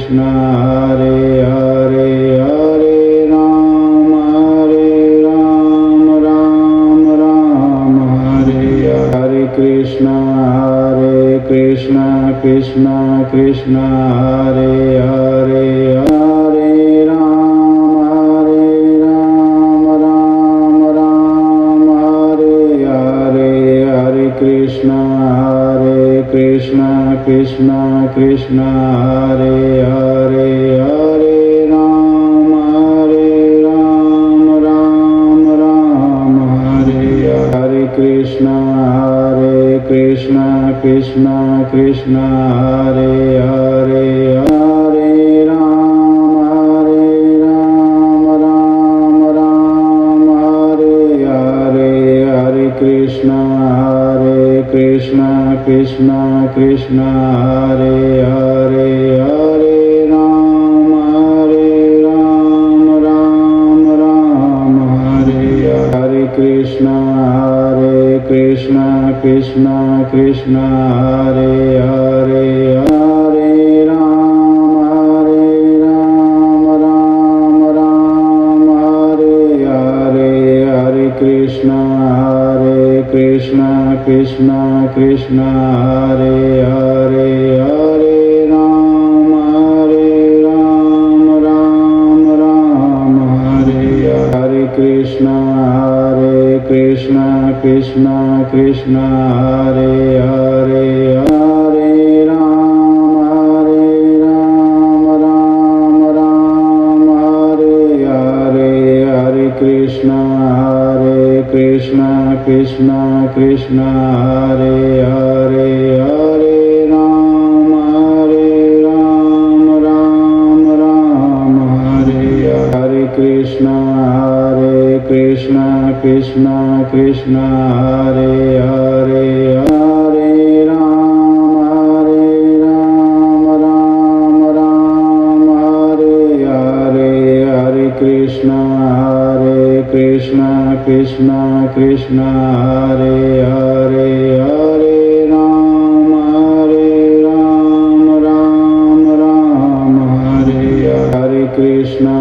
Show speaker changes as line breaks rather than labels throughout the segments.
Krishna, Hare Hare, Hare Ram, Ram Ram, Hare Hare Krishna, Krishna Krishna, Hare Hare, Hare Ram, Ram Hare Hare, Hare Krishna, Krishna Krishna, Hare Hare, Hare Ram, Ram Hare Hare Krishna, Krishna Krishna, Hare Hare, Hare Ram, Ram Hare Hare, Hare Krishna, Krishna Krishna, Hare Hare, Hare Ram, Ram Hare Hare Krishna, Krishna Krishna, Hare Hare, Hare Ram, Ram Hare Hare, Hare Krishna, Krishna Krishna, Hare Hare, Hare Ram, Ram Hare Hare Krishna, Krishna Krishna, Hare Hare, Hare Ram, Ram Hare Hare, Hare Krishna, Krishna Krishna, Hare Hare, Hare Ram, Ram Hare Hare Krishna, Krishna Krishna, Hare Hare, Hare Ram, Ram Hare Hare, Hare Krishna, Krishna Krishna, Hare Hare, Hare Ram, Ram Hare Hare Krishna,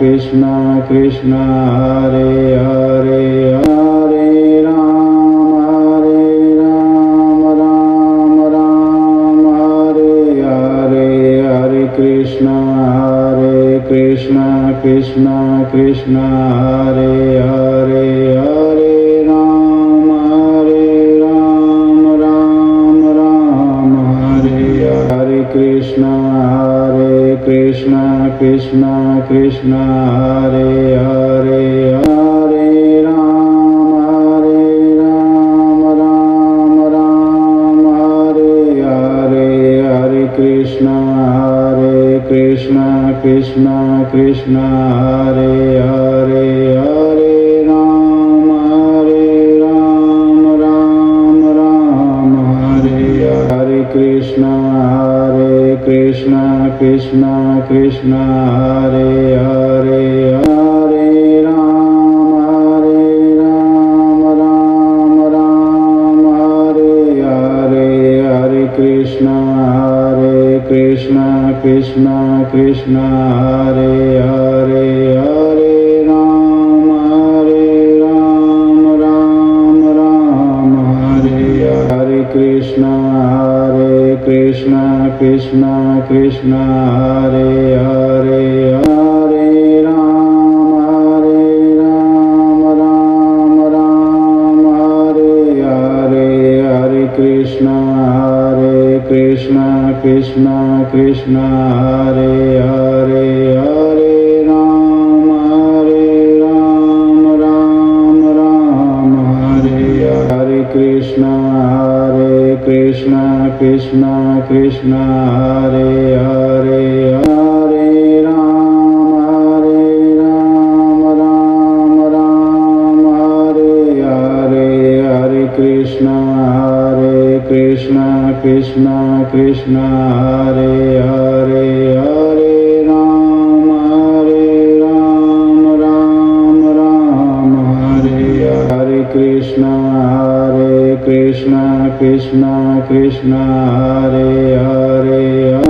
Krishna Krishna, Hare Hare, Hare Ram, Ram Hare Hare, Hare Krishna, Krishna Krishna, Hare Hare, Hare Ram, Ram Hare Hare Krishna, Krishna Krishna, Hare Hare, Hare Ram, Ram Hare Hare, Hare Krishna, Krishna Krishna, Hare Hare, Hare Ram, Ram Hare Hare Krishna, Krishna Krishna, Hare Hare, Hare Ram, Ram Hare Hare, Hare Krishna, Krishna Krishna, Hare Hare, Hare Ram, Ram Hare Hare Krishna, Krishna Krishna, Hare Hare, Hare Ram, Ram Hare Hare, Hare Krishna, Krishna Krishna, Hare Hare, Hare Ram, Ram Hare Hare Krishna, Krishna Krishna, Hare Hare, Hare Ram, Ram Hare Hare, Hare Krishna, Krishna Krishna, Hare Hare, Hare Ram, Ram Hare Hare Krishna, Krishna Krishna, Hare Hare.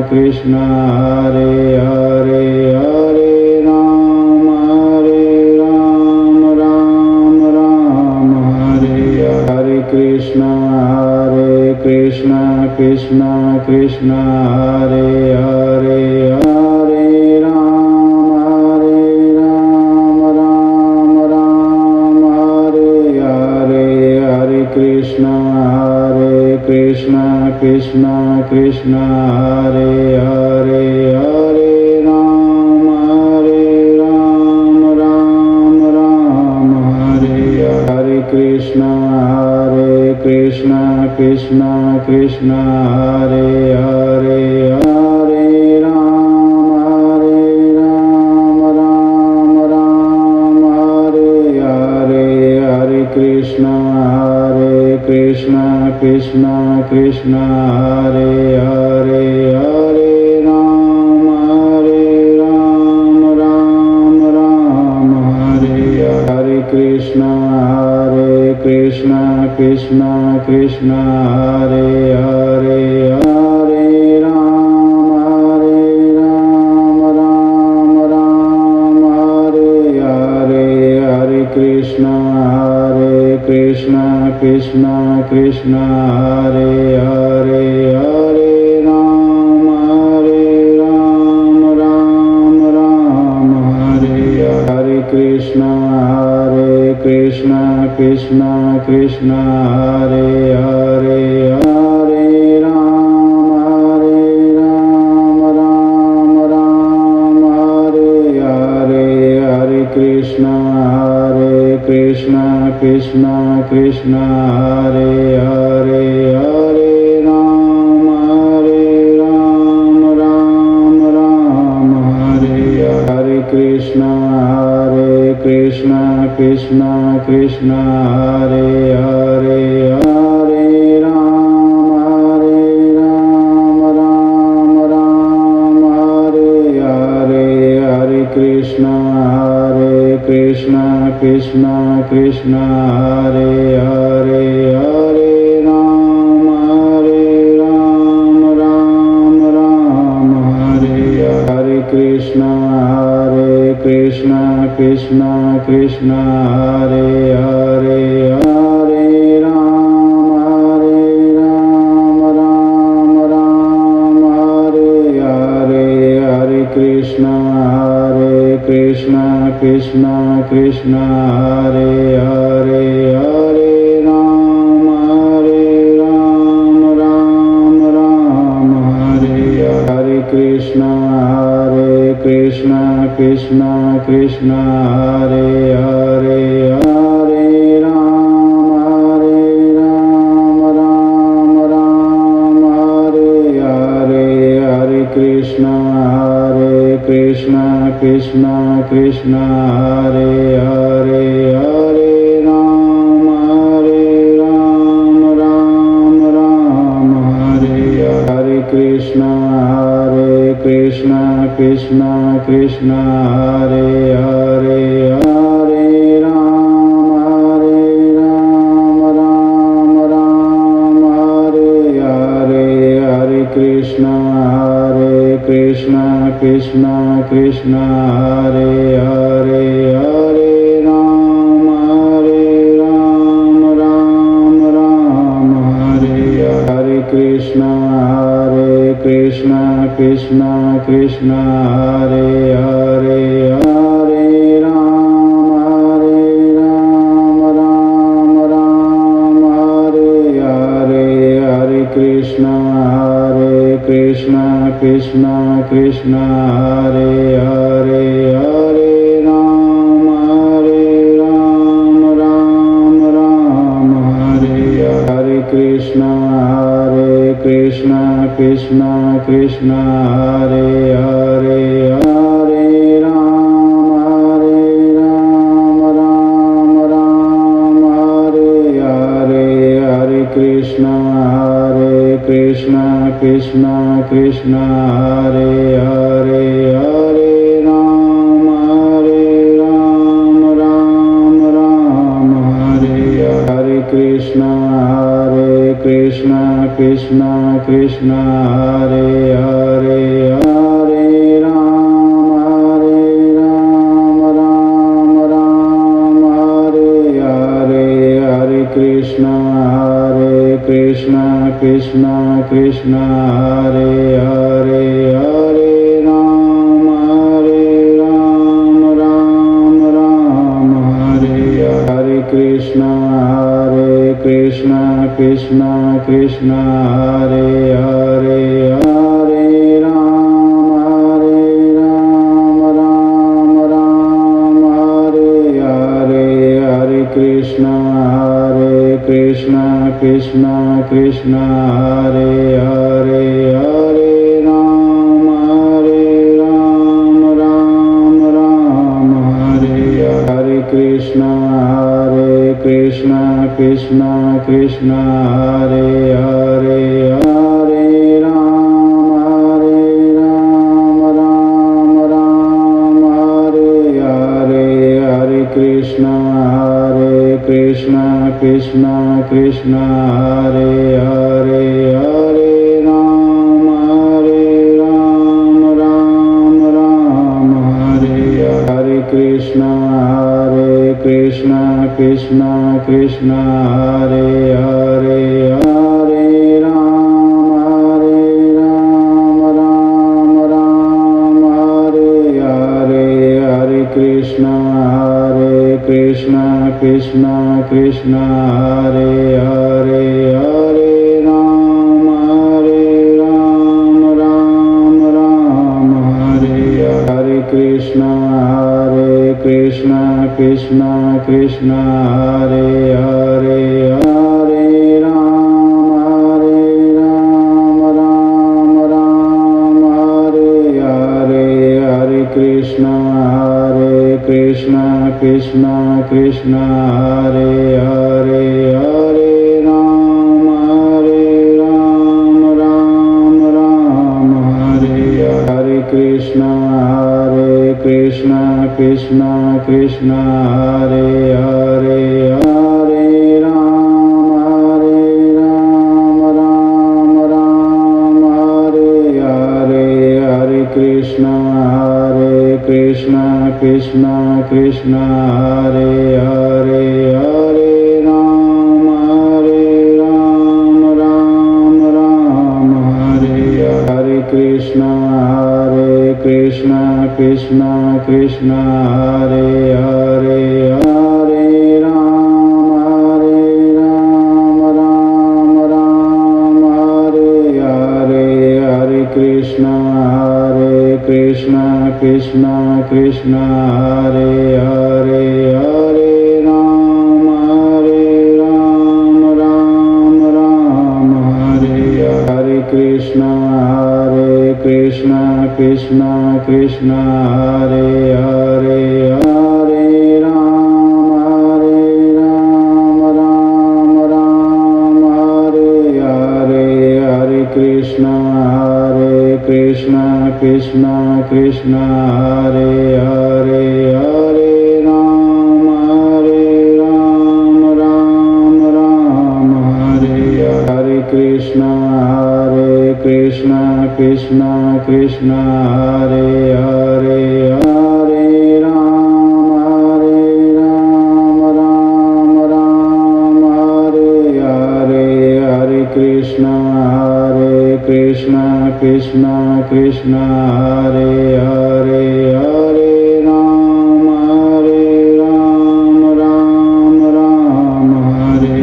Krishna Hare Hare Hare Ram Ram Ram Hare Hare Krishna Krishna Krishna Hare Hare Hare Ram Ram Hare Hare Hare Krishna Krishna Krishna Hare Hare Hare Ram Ram Hare Hare Krishna Krishna Krishna Hare Hare Hare Ram Ram Hare Hare Krishna Krishna Krishna Hare Hare Hare Ram Ram Hare Hare Krishna Krishna Krishna Hare Hare Hare Ram Ram Hare Hare Krishna Krishna Krishna Hare Hare Hare Ram Ram Hare Hare Krishna Krishna Krishna Hare Hare Hare Ram Ram Hare Hare Krishna Krishna Krishna Hare Hare Hare Ram Ram Hare Hare Krishna Krishna Krishna Hare Hare Hare Ram Ram Hare Hare Krishna Krishna Krishna Hare Hare Hare Ram Ram Hare Hare Krishna Krishna Krishna Hare Hare Hare Ram Ram Hare Hare Krishna Krishna Krishna Hare Hare Hare Ram Ram Hare Hare Krishna Krishna Krishna Hare Hare Hare Ram Ram Hare Hare Krishna Krishna Krishna Hare Hare Hare Ram Ram Hare Hare Krishna Krishna Krishna Hare Hare Hare Ram Ram Hare Hare Krishna Krishna Krishna Hare Hare Hare Ram Ram Hare Hare Krishna Krishna Krishna Hare Hare Hare Ram Ram Hare Hare Krishna Krishna Krishna Hare Hare Hare Ram Hare Hare Krishna Krishna Krishna Hare Hare Hare Ram Hare Hare Krishna Krishna Hare Hare Hare Ram Hare Hare Krishna Krishna Hare Hare Krishna Krishna Hare Hare Hare Ram Ram Ram Hare Hare Krishna Krishna Krishna Hare Hare Hare Ram Ram Hare Hare Hare Krishna Krishna Krishna Hare Hare Hare Ram Ram Hare Hare Krishna Krishna Krishna Hare Hare Hare Ram Ram Hare Hare Hare Krishna Krishna Krishna Hare Hare Hare Ram Ram Hare Hare Krishna Krishna Krishna Hare Hare Hare Ram Ram Hare Hare Hare Krishna Krishna Krishna Hare Hare Hare Ram Ram Hare Hare Krishna Krishna Krishna Hare Hare Hare Ram Ram Hare Hare Krishna Krishna Krishna Hare Hare Hare Ram Ram Hare Hare Krishna Krishna Krishna Hare Hare Hare Ram Ram Hare Hare Hare Krishna Krishna Krishna Hare Hare Hare Ram Ram Hare Hare Krishna Krishna Krishna Hare Hare Hare Ram Hare Hare Hare Krishna Krishna Krishna Hare Hare Hare Ram Ram Hare Hare Krishna Krishna Krishna Hare Hare Hare Ram Hare Hare Hare Krishna Krishna Krishna Hare Hare Hare Ram Ram Hare Hare Krishna Krishna Krishna Hare Hare Hare Ram Hare Hare Hare Krishna Krishna Krishna Hare Hare Hare Ram Ram Hare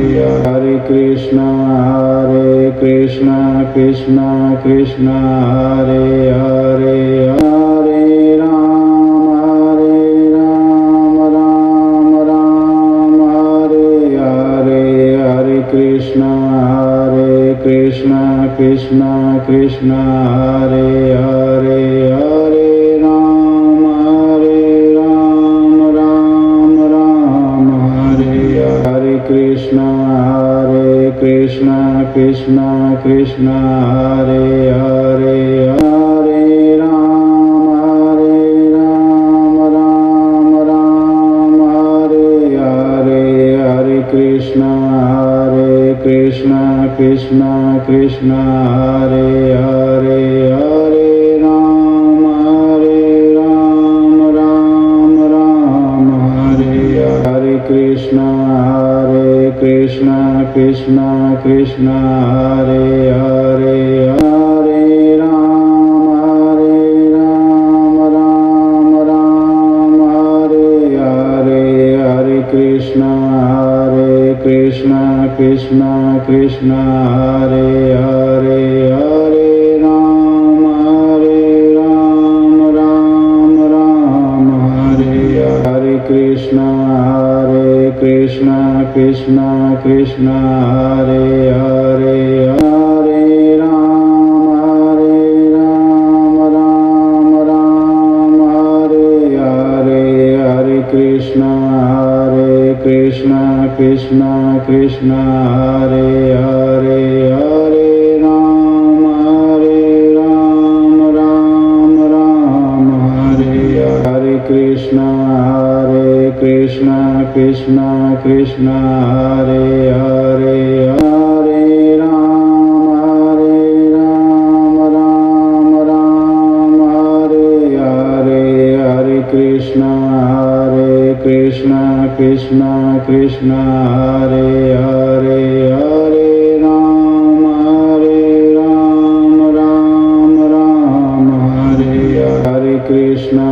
Hare Krishna Krishna Krishna Hare Hare Hare Ram Hare Hare Hare Krishna Krishna Krishna Hare Hare Hare Ram Hare Hare Krishna Krishna Krishna Hare Hare Hare Ram Hare Hare Hare Krishna Krishna Krishna Hare Hare Hare Ram Ram Hare Hare Krishna Krishna Krishna Krishna Hare Hare Hare Ram Ram Ram Hare Hare Hare Krishna Krishna Krishna Krishna Hare Hare Hare Ram Ram Ram Hare Hare Krishna Krishna Krishna Krishna Hare Hare Hare Ram Ram Hare Hare Hare Krishna Krishna Krishna Krishna Hare Hare Hare Ram Ram Hare Hare Krishna Krishna Krishna Krishna Hare Hare Hare Ram Ram Hare Hare Hare Krishna Krishna Krishna Krishna Hare Hare Hare Ram Ram Hare Hare Krishna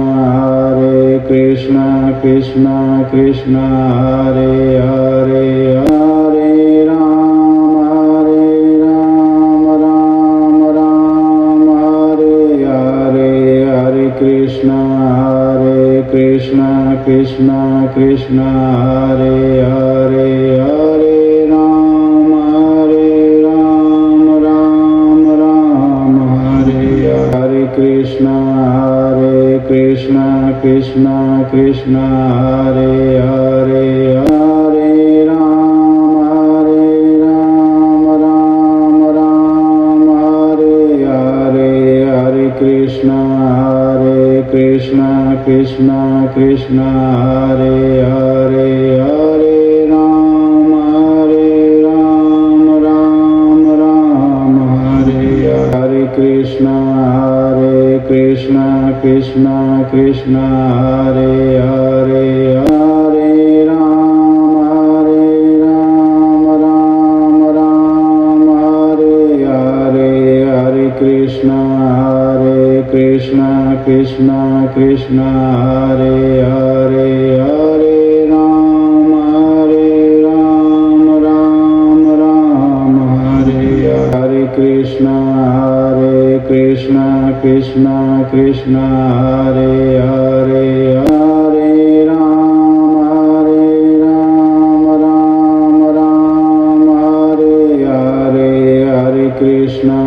Krishna Krishna Krishna Hare Hare Hare Ram Hare Hare Hare Krishna Krishna Krishna Krishna Hare Hare Hare Ram Hare Hare Krishna Krishna Krishna Krishna Hare Hare Hare Ram Hare Hare Hare Krishna Krishna Krishna Krishna Hare Hare Hare Ram Ram Hare Hare Krishna Krishna Krishna Krishna Hare Hare Hare Ram Hare Hare Hare Krishna Krishna Krishna Krishna Hare Hare Hare Ram Hare Hare Krishna Krishna Krishna Krishna Hare Hare Hare Ram Hare Hare Hare Krishna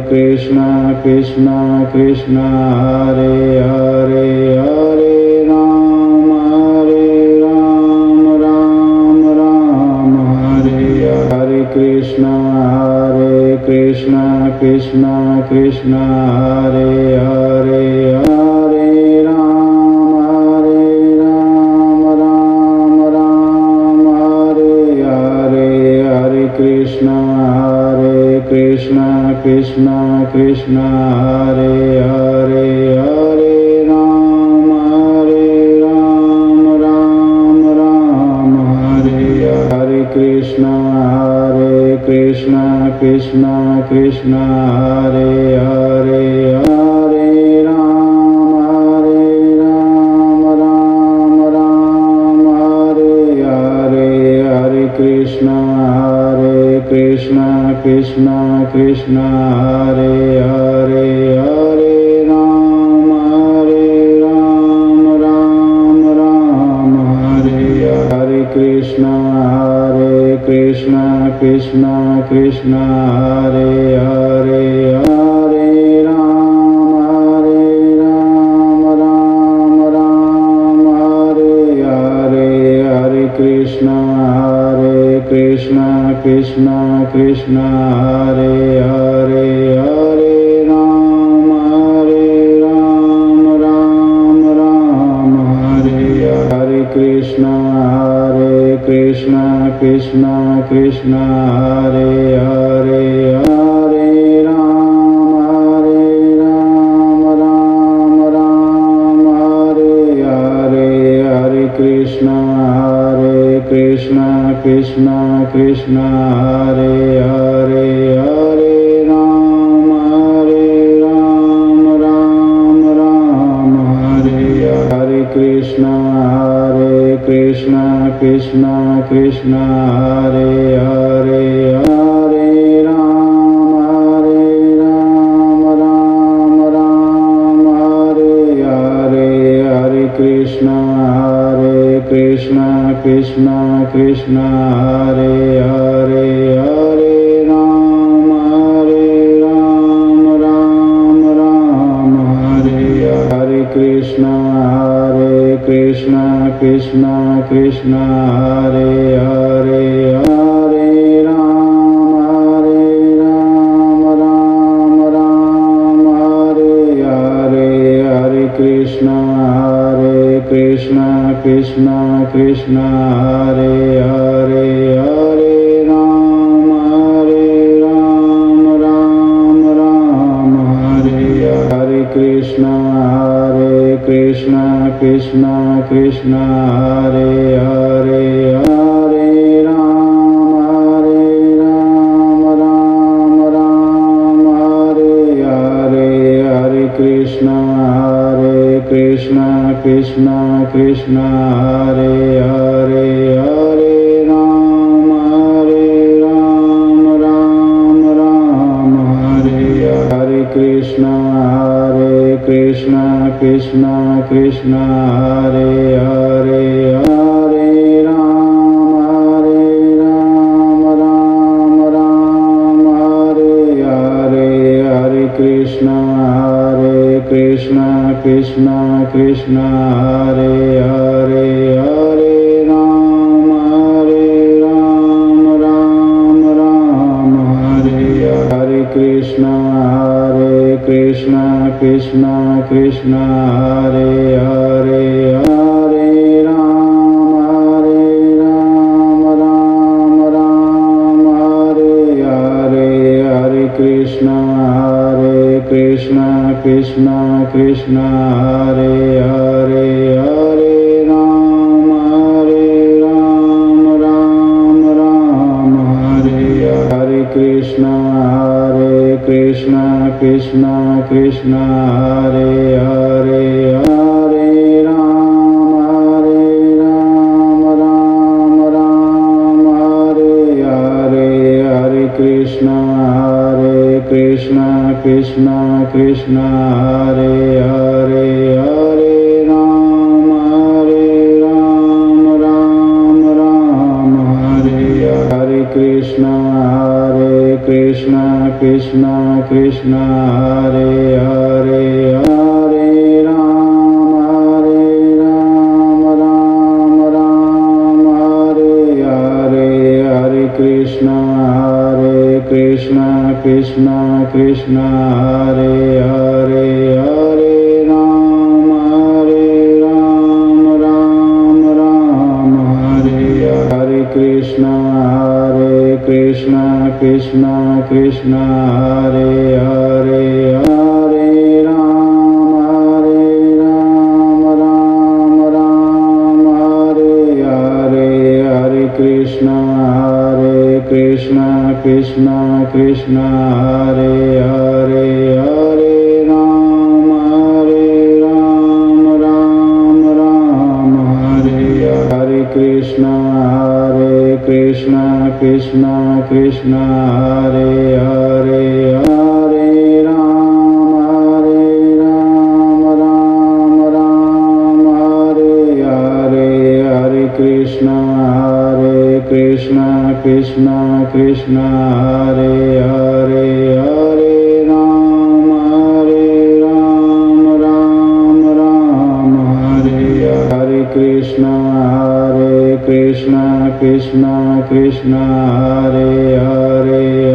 Krishna Krishna Krishna Hare Hare Hare Ram Hare Hare Krishna Krishna Krishna Krishna Hare Hare Hare Ram Hare Hare Hare Krishna Krishna Krishna Krishna Hare Hare Hare Ram Hare Hare Krishna Krishna Krishna Krishna Hare Hare Hare Ram Hare Hare Hare Krishna Krishna Krishna Krishna Hare Hare Hare Ram Hare Hare Krishna Krishna Krishna Krishna Hare Hare Hare Ram Hare Hare Hare Krishna Krishna Krishna Krishna Hare Hare Hare Ram Hare Hare Krishna Krishna Krishna Krishna Hare Hare Hare Ram Hare Hare Krishna Krishna Krishna Krishna Hare Hare Hare Ram Ram Ram Hare Hare Krishna Krishna Krishna Krishna Hare Hare Hare Ram Ram Hare Hare Hare Krishna Krishna Krishna Krishna Hare Hare Hare Ram Ram Hare Hare Krishna Krishna Krishna Krishna Hare Hare Hare Ram Hare Hare Hare Krishna Krishna Krishna Krishna Hare Hare Hare Ram Ram Hare Hare Krishna Krishna Krishna Krishna Hare Hare Hare Ram Hare Hare Hare Krishna Krishna Krishna Krishna Hare Hare Hare Ram Ram Hare Hare Krishna Krishna Krishna Krishna Hare Hare Hare Ram Hare Hare Hare Krishna Krishna Krishna Krishna Hare Hare Hare Ram Ram Hare Hare Krishna Krishna Krishna Krishna Hare Hare Hare Ram Hare Hare Hare Krishna Krishna Krishna Krishna Hare Hare Hare Ram Hare Hare Krishna Krishna Krishna Krishna Hare Hare Hare Ram Hare Hare Hare Krishna Krishna Krishna Krishna Hare Hare Hare Ram Hare Hare Krishna Krishna Krishna Krishna Hare Hare Hare Ram Hare Hare Hare Krishna Krishna Krishna Krishna Hare Hare Hare Ram Hare Hare Krishna Krishna Krishna Krishna Hare Hare Hare Ram Hare Hare Hare Krishna Krishna Krishna Krishna Hare Hare Hare Ram Hare Hare Krishna Krishna Krishna Krishna Hare Hare Hare Ram Hare Hare Hare Krishna Krishna Krishna Krishna Hare Hare Hare Ram Hare Hare Krishna Krishna Krishna Krishna Hare Hare